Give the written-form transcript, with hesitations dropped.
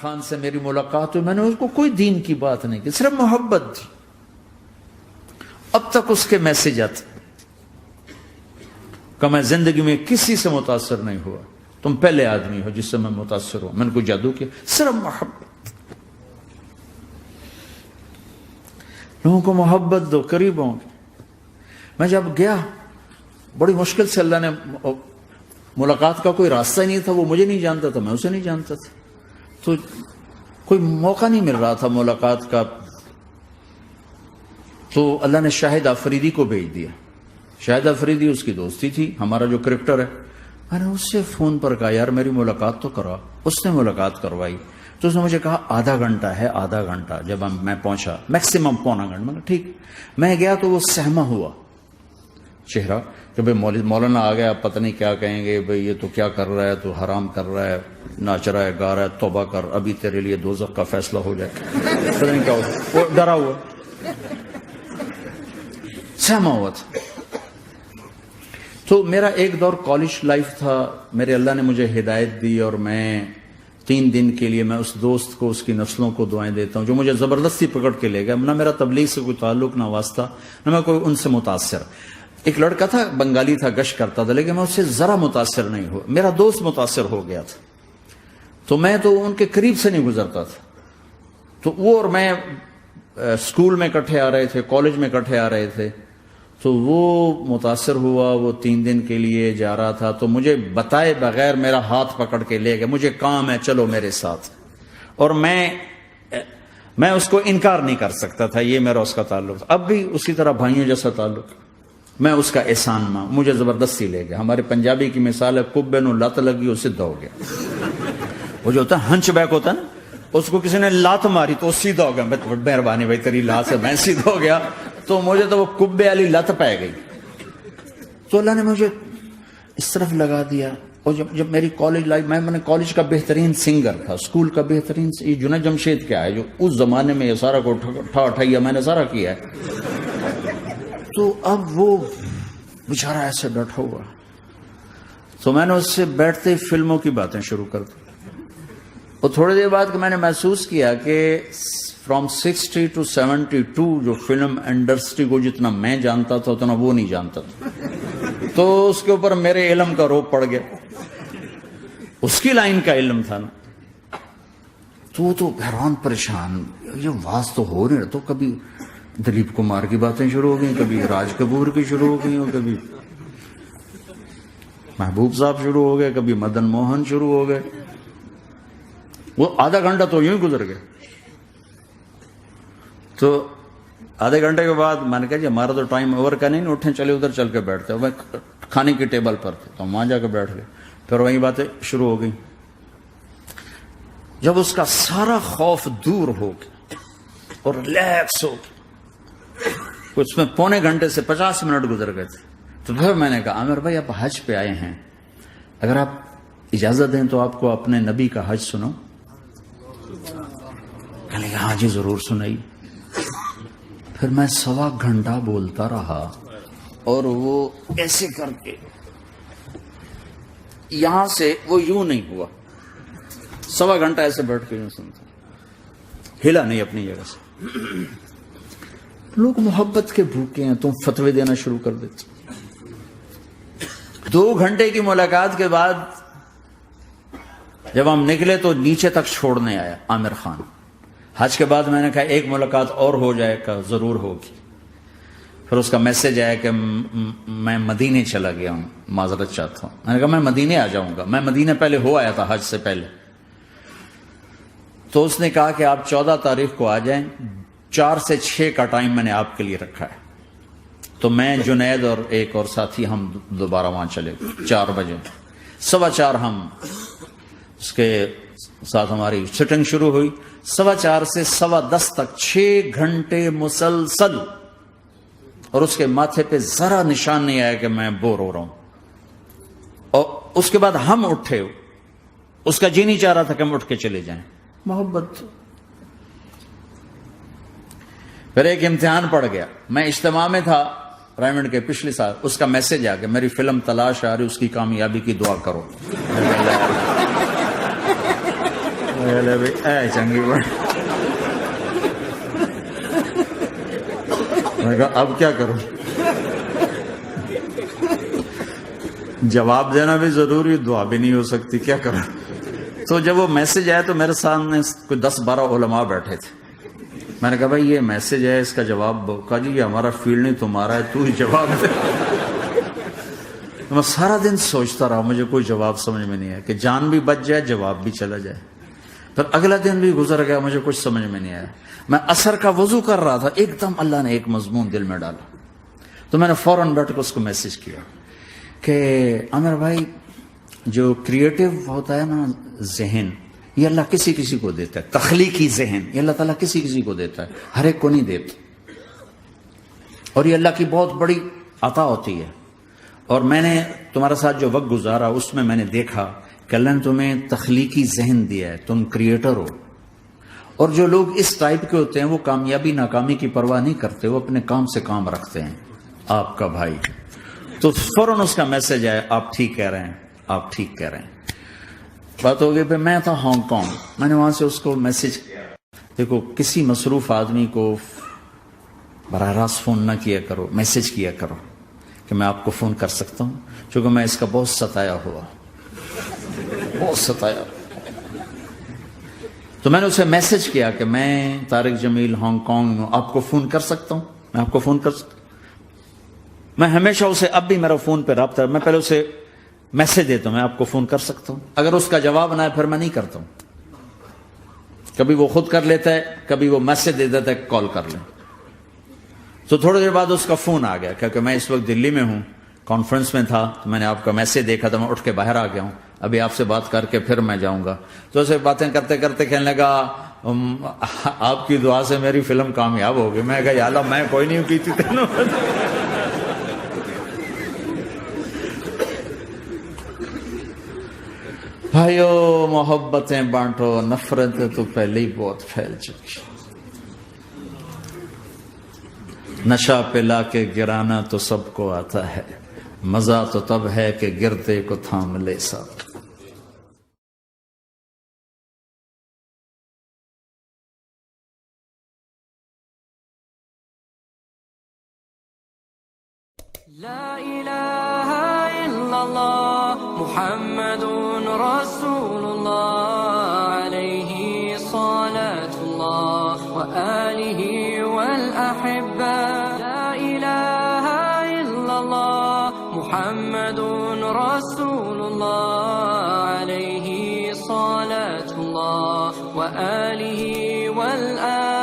خان سے میری ملاقات ہوئی، میں نے اس کو کوئی دین کی بات نہیں کی، صرف محبت تھی. اب تک اس کے میسج آتے کہ میں زندگی میں کسی سے متاثر نہیں ہوا، تم پہلے آدمی ہو جس سے میں متاثر ہوں. میں نے کوئی جادو کیا، صرف محبت. لوگوں کو محبت دو، قریب ہوں. میں جب گیا بڑی مشکل سے اللہ نے، ملاقات کا کوئی راستہ ہی نہیں تھا، وہ مجھے نہیں جانتا تھا، میں اسے نہیں جانتا تھا، تو کوئی موقع نہیں مل رہا تھا ملاقات کا. تو اللہ نے شاہد آفریدی کو بھیج دیا. شاہد آفریدی اس کی دوستی تھی، ہمارا جو کرکٹر ہے. میں نے اس سے فون پر کہا یار میری ملاقات تو کرا. اس نے ملاقات کروائی. تو اس نے مجھے کہا آدھا گھنٹہ ہے، آدھا گھنٹہ. جب میں پہنچا میکسیمم پونا گھنٹہ. میں نے ٹھیک. میں گیا تو وہ سہما ہوا چہرہ کہ بھئی مولانا آ گیا، پتہ نہیں کیا کہیں گے، بھئی یہ تو کیا کر رہا ہے، تو حرام کر رہا ہے، ناچ رہا ہے، گا رہا ہے، توبہ کر، ابھی تیرے لیے دوزخ کا فیصلہ ہو جائے. پتہ نہیں کیا ہوا، وہ ڈرا ہوا سہما ہوا تھا. تو میرا ایک دور کالج لائف تھا. میرے اللہ نے مجھے ہدایت دی اور میں 3 دن کے لیے میں اس دوست کو، اس کی نسلوں کو دعائیں دیتا ہوں جو مجھے زبردستی پکڑ کے لے گیا. نہ میرا تبلیغ سے کوئی تعلق، نہ واسطہ، نہ میں کوئی ان سے متاثر. ایک لڑکا تھا، بنگالی تھا، گشت کرتا تھا، لیکن میں اس سے ذرا متاثر نہیں ہوا. میرا دوست متاثر ہو گیا تھا، تو میں تو ان کے قریب سے نہیں گزرتا تھا. تو وہ اور میں اسکول میں اکٹھے آ رہے تھے، کالج میں اکٹھے آ رہے تھے. تو وہ متاثر ہوا، وہ 3 دن کے لیے جا رہا تھا. تو مجھے بتائے بغیر میرا ہاتھ پکڑ کے لے گیا، مجھے کام ہے، چلو میرے ساتھ. اور میں اس کو انکار نہیں کر سکتا تھا، یہ میرا اس کا تعلق. اب بھی اسی طرح بھائیوں جیسا تعلق. میں اس کا احسان ماں، مجھے زبردستی لے گیا. ہمارے پنجابی کی مثال ہے، کبے نو لت لگی، اس سیدھا ہو گیا. وہ جو ہوتا ہے ہنچ بیک ہوتا ہے نا، اس کو کسی نے لات ماری تو سیدھا ہو گیا. مہربانی بھائی تیری لات سے میں سیدھا ہو گیا. تو مجھے تو وہ کبے والی لت پہ گئی. تو اللہ نے مجھے اس طرف لگا دیا. اور جب میری کالج لائف، میں نے کالج کا بہترین سنگر تھا، اسکول کا بہترین. یہ جنید جمشید کیا ہے جو اس زمانے میں یہ سارا کو اٹھایا، میں نے سارا کیا ہے. تو اب وہ بیچارہ ایسے بیٹھا ہوا. تو میں نے اس سے بیٹھتے فلموں کی باتیں شروع کر دی. اور تھوڑی دیر بعد میں نے محسوس کیا کہ فرام 60 to 72 جو فلم انڈسٹری کو جتنا میں جانتا تھا اتنا وہ نہیں جانتا تھا. تو اس کے اوپر میرے علم کا روپ پڑ گیا. اس کی لائن کا علم تھا نا. تو وہ تو حیران پریشان، یہ واز تو ہو نہیں رہا. تو کبھی دلیپ کمار کی باتیں شروع ہو گئیں، کبھی راج کپور کی شروع ہو گئیں، کبھی محبوب صاحب شروع ہو گئے، کبھی مدن موہن شروع ہو گئے. وہ آدھا گھنٹہ تو یوں ہی گزر گیا. تو آدھے گھنٹے کے بعد میں نے کہا جی ہمارا تو ٹائم اوور کا نہیں، اٹھیں چلے ادھر چل کے بیٹھتے. میں کھانے کی ٹیبل پر تھے تو وہاں جا کے بیٹھ گئے. پھر وہیں باتیں شروع ہو گئی. جب اس کا سارا خوف دور ہو گیا اور ریلیکس ہو گیا، اس میں پونے گھنٹے سے 50 منٹ گزر گئے تھے. تو پھر میں نے کہا عامر بھائی آپ حج پہ آئے ہیں، اگر آپ اجازت دیں تو آپ کو اپنے نبی کا حج سنو. کہنے لگا ہاں جی ضرور سنائی. پھر میں 1.25 گھنٹہ بولتا رہا اور وہ ایسے کر کے یہاں سے وہ یوں نہیں ہوا. 1.25 گھنٹہ ایسے بیٹھ کے یوں سنتا، ہلا نہیں اپنی جگہ سے. لوگ محبت کے بھوکے ہیں، تم فتوے دینا شروع کر دیتے. 2 گھنٹے کی ملاقات کے بعد جب ہم نکلے تو نیچے تک چھوڑنے آیا عامر خان. حج کے بعد میں نے کہا ایک ملاقات اور ہو جائے گا، ضرور ہوگی. پھر اس کا میسج آیا کہ میں مدینے چلا گیا ہوں، معذرت چاہتا ہوں. میں نے کہا میں مدینے آ جاؤں گا. میں مدینے پہلے ہو آیا تھا حج سے پہلے. تو اس نے کہا کہ آپ 14 تاریخ کو آ جائیں، 4 سے 6 کا ٹائم میں نے آپ کے لیے رکھا ہے. تو میں جنید اور ایک اور ساتھی ہم دوبارہ وہاں چلے گئے 4 بجے. 4:15 ہم اس کے ساتھ ہماری سٹنگ شروع ہوئی. 4:15 سے 10:15 تک 6 گھنٹے مسلسل. اور اس کے ماتھے پہ ذرا نشان نہیں آیا کہ میں بور ہو رہا ہوں. اور اس کے بعد ہم اٹھے، اس کا جی نہیں چاہ رہا تھا کہ ہم اٹھ کے چلے جائیں. محبت. پھر ایک امتحان پڑ گیا. میں اجتماع میں تھا رائمنڈ کے پچھلے سال. اس کا میسج آ گیا میری فلم تلاش آ رہی، اس کی کامیابی کی دعا کرو. اے چنگی بڑی. میں نے کہا اب کیا کروں؟ جواب دینا بھی ضروری، دعا بھی نہیں ہو سکتی، کیا کروں؟ تو جب وہ میسج آیا تو میرے سامنے کوئی 10-12 علماء بیٹھے تھے. میں نے کہا بھائی یہ میسج ہے، اس کا جواب. کہا جی یہ ہمارا فیلڈ نہیں تمہارا ہے، تو ہی جواب دے. میں سارا دن سوچتا رہا، مجھے کوئی جواب سمجھ میں نہیں آیا کہ جان بھی بچ جائے، جواب بھی چلا جائے. پھر اگلا دن بھی گزر گیا، مجھے کچھ سمجھ میں نہیں آیا. میں عصر کا وضو کر رہا تھا، ایک دم اللہ نے ایک مضمون دل میں ڈالا. تو میں نے فوراً بیٹھ کے اس کو میسج کیا کہ عامر بھائی، جو کریٹو ہوتا ہے نا ذہن، یہ اللہ کسی کسی کو دیتا ہے. تخلیقی ذہن یہ اللہ تعالیٰ کسی کسی کو دیتا ہے، ہر ایک کو نہیں دیتا. اور یہ اللہ کی بہت بڑی عطا ہوتی ہے. اور میں نے تمہارے ساتھ جو وقت گزارا اس میں نے دیکھا کہ اللہ نے تمہیں تخلیقی ذہن دیا ہے، تم کریٹر ہو. اور جو لوگ اس ٹائپ کے ہوتے ہیں وہ کامیابی ناکامی کی پرواہ نہیں کرتے، وہ اپنے کام سے کام رکھتے ہیں. آپ کا بھائی تو فوراً اس کا میسج آیا، آپ ٹھیک کہہ رہے ہیں، آپ ٹھیک کہہ رہے ہیں. بات ہو گئی. پھر میں تھا ہانگ کانگ، میں نے وہاں سے اس کو میسج کیا. دیکھو کسی مصروف آدمی کو براہ راست فون نہ کیا کرو، میسج کیا کرو کہ میں آپ کو فون کر سکتا ہوں، چونکہ میں اس کا بہت ستایا ہوا، بہت ستایا. تو میں نے اسے میسج کیا کہ میں طارق جمیل ہانگ کانگ میں آپ کو فون کر سکتا ہوں، میں آپ کو فون کر سکتا ہوں. میں ہمیشہ اسے، اب بھی میرا فون پہ رابطہ ہے، میں پہلے اسے میسج دیتا ہوں میں آپ کو فون کر سکتا ہوں. اگر اس کا جواب نہ ہے پھر میں نہیں کرتا ہوں. کبھی وہ خود کر لیتا ہے، کبھی وہ میسج دے دیتا ہے کال کر لیں. تو تھوڑی دیر بعد اس کا فون آ گیا کیونکہ میں اس وقت دلی میں ہوں، کانفرنس میں تھا. تو میں نے آپ کا میسج دیکھا تھا، میں اٹھ کے باہر آ گیا ہوں، ابھی آپ سے بات کر کے پھر میں جاؤں گا. تو اسے باتیں کرتے کرتے کہنے لگا آپ کی دعا سے میری فلم کامیاب ہو گئی. میں کہا یا اللہ میں کوئی نہیں کی تھی تینوں. بھائیو محبتیں بانٹو، نفرتیں تو پہلے ہی بہت پھیل چکی. نشہ پلا کے گرانا تو سب کو آتا ہے، مزہ تو تب ہے کہ گرتے کو تھام لے ساتھ. لا إله إلا الله محمد رسول الله عليه صلاة الله وآله والأحبة. لا إله إلا الله محمد رسول الله عليه صلاة الله وآله والأحبة.